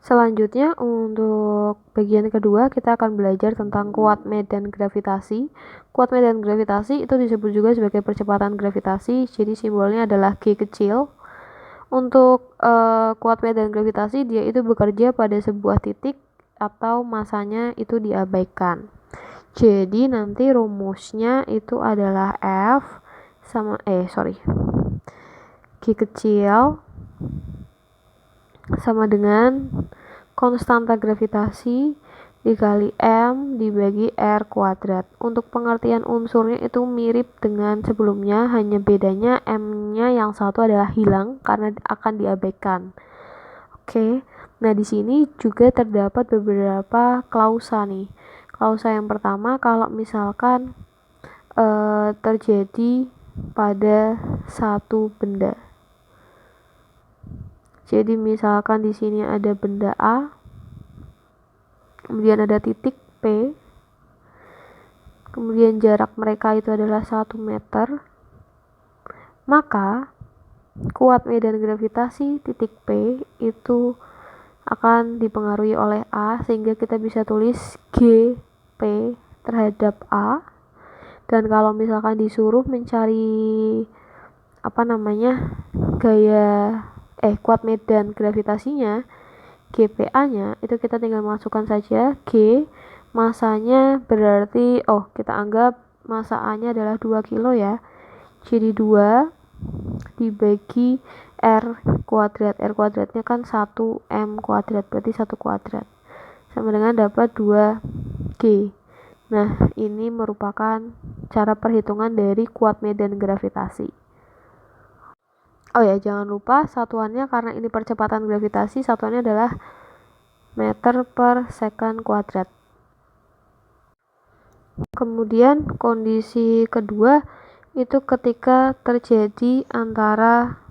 Selanjutnya untuk bagian kedua kita akan belajar tentang kuat medan gravitasi. Kuat medan gravitasi itu disebut juga sebagai percepatan gravitasi, jadi simbolnya adalah G kecil. Untuk kuat medan gravitasi dia itu bekerja pada sebuah titik atau masanya itu diabaikan. Jadi nanti rumusnya itu adalah F sama G kecil sama dengan konstanta gravitasi dikali M dibagi R kuadrat. Untuk pengertian unsurnya itu mirip dengan sebelumnya, hanya bedanya M-nya yang satu adalah hilang karena akan diabaikan. Oke. Nah, di sini juga terdapat beberapa klausa nih. Klausa yang pertama, kalau misalkan terjadi pada satu benda. Jadi misalkan di sini ada benda A, kemudian ada titik P, kemudian jarak mereka itu adalah 1 meter, maka kuat medan gravitasi titik P itu akan dipengaruhi oleh A, sehingga kita bisa tulis GP terhadap A. Dan kalau misalkan disuruh mencari kuat medan gravitasinya, GPA-nya itu kita tinggal masukkan saja G, masanya berarti kita anggap masa A-nya adalah 2 kilo ya. Jadi 2 dibagi R kuadrat. R kuadratnya kan 1 M kuadrat, berarti 1 kuadrat. Sama dengan dapat 2 G. Nah, ini merupakan cara perhitungan dari kuat medan gravitasi. Jangan lupa satuannya, karena ini percepatan gravitasi, satuannya adalah meter per second kuadrat. Kemudian kondisi kedua itu ketika terjadi antara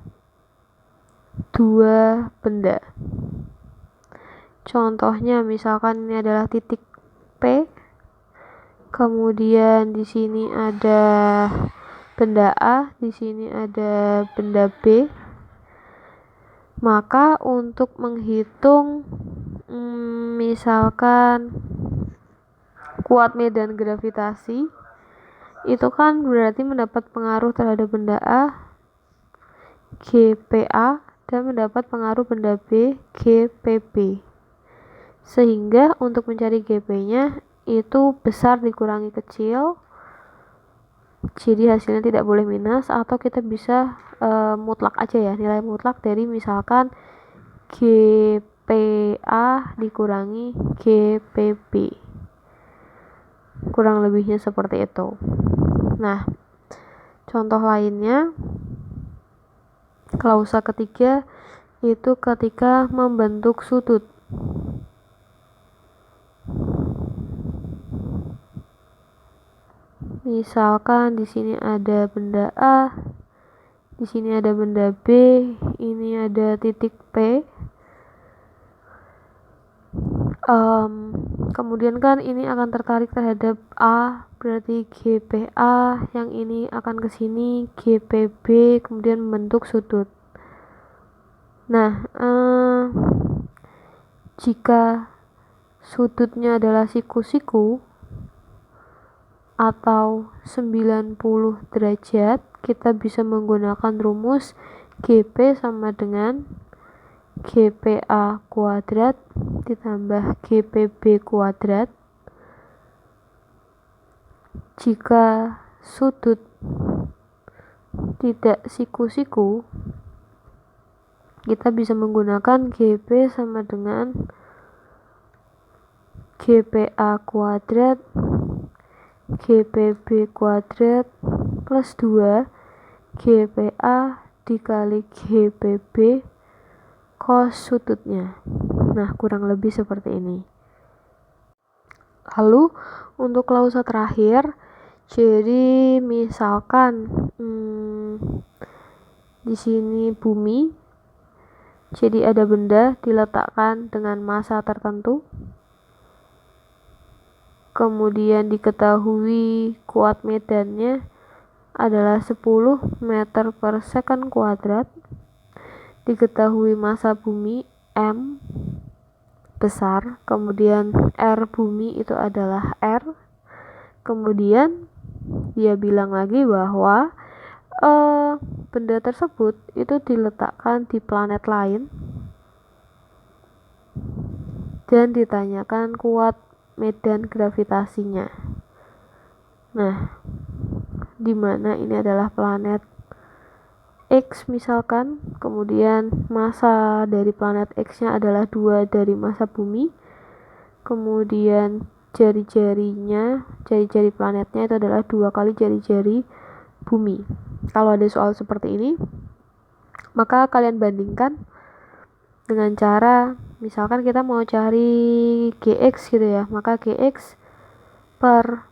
dua benda. Contohnya misalkan ini adalah titik P, kemudian di sini ada benda A, di sini ada benda B. Maka untuk menghitung misalkan kuat medan gravitasi itu kan berarti mendapat pengaruh terhadap benda A, GPA, dan mendapat pengaruh benda B, GPB. Sehingga untuk mencari GP-nya itu besar dikurangi kecil, jadi hasilnya tidak boleh minus, atau kita bisa mutlak aja ya, nilai mutlak dari misalkan GPA dikurangi GPB, kurang lebihnya seperti itu. Nah, contoh lainnya, klausa ketiga itu ketika membentuk sudut. Misalkan di sini ada benda A, di sini ada benda B, ini ada titik P. Kemudian kan ini akan tertarik terhadap A, berarti GPA, yang ini akan ke sini GPB, kemudian membentuk sudut. Nah, jika sudutnya adalah siku-siku atau 90 derajat, kita bisa menggunakan rumus GP sama dengan GPA kuadrat ditambah GPB kuadrat. Jika sudut tidak siku-siku, kita bisa menggunakan GP sama dengan GPA kuadrat GPB kuadrat plus 2 GPA dikali GPB cos sudutnya. Nah, kurang lebih seperti ini. Lalu untuk klausa terakhir, jadi misalkan di sini bumi, jadi ada benda diletakkan dengan massa tertentu, kemudian diketahui kuat medannya adalah 10 meter per second kuadrat, diketahui massa bumi M, besar, kemudian R bumi itu adalah R. Kemudian dia bilang lagi bahwa benda tersebut itu diletakkan di planet lain dan ditanyakan kuat medan gravitasinya. Nah, dimana ini adalah planet X misalkan, kemudian massa dari planet X-nya adalah 2 dari massa bumi, kemudian jari-jari planetnya itu adalah 2 kali jari-jari bumi. Kalau ada soal seperti ini, maka kalian bandingkan dengan cara, misalkan kita mau cari Gx gitu ya, maka Gx per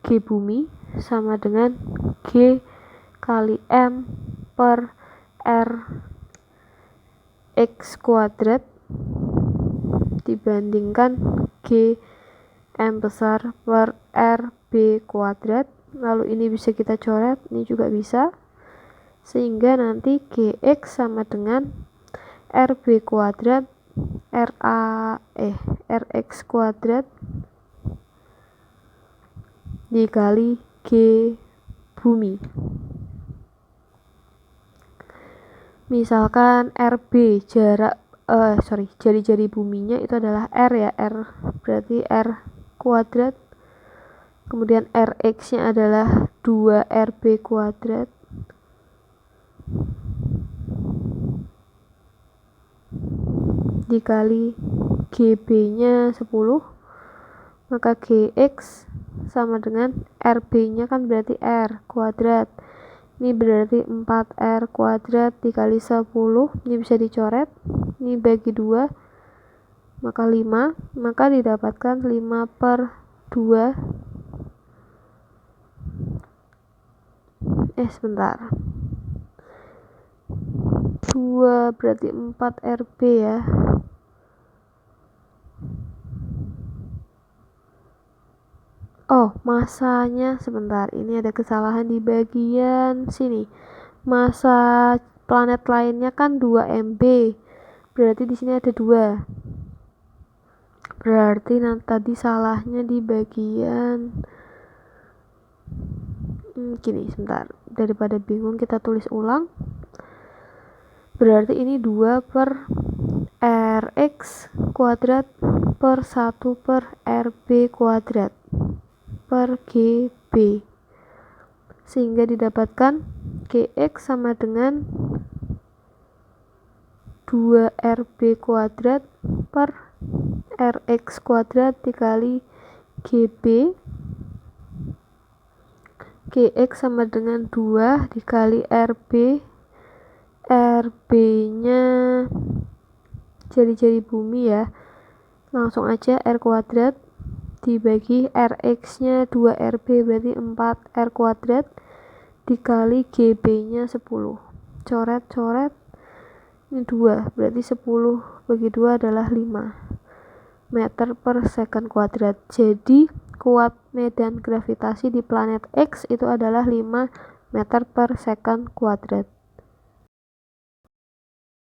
G bumi sama dengan G kali M per R X kuadrat dibandingkan G M besar per R B kuadrat. Lalu ini bisa kita coret, ini juga bisa, sehingga nanti Gx sama dengan RB kuadrat Rx kuadrat dikali G bumi. Misalkan RB jari-jari buminya itu adalah R ya, R berarti R kuadrat, kemudian Rx nya adalah 2RB kuadrat dikali GB nya 10, maka Gx sama dengan RB nya kan berarti R kuadrat, ini berarti 4R kuadrat dikali 10, ini bisa dicoret, ini bagi 2 maka 5, maka didapatkan 5 per 2 sebentar, 2 berarti 4 RB ya. Masanya sebentar, ini ada kesalahan di bagian sini. Massa planet lainnya kan 2 MB, berarti di sini ada 2. Berarti tadi salahnya di bagian gini, sebentar, daripada bingung kita tulis ulang. Berarti ini 2 per Rx kuadrat per 1 per RB kuadrat per GB, sehingga didapatkan Gx sama dengan 2RB kuadrat per Rx kuadrat dikali GB. Gx sama dengan 2 dikali RB, RB nya jari-jari bumi ya, langsung aja R kuadrat dibagi Rx nya 2RB berarti 4R kuadrat dikali GB nya 10, coret, ini 2 berarti 10 bagi 2 adalah 5 meter per second kuadrat. Jadi kuat medan gravitasi di planet X itu adalah 5 meter per second kuadrat.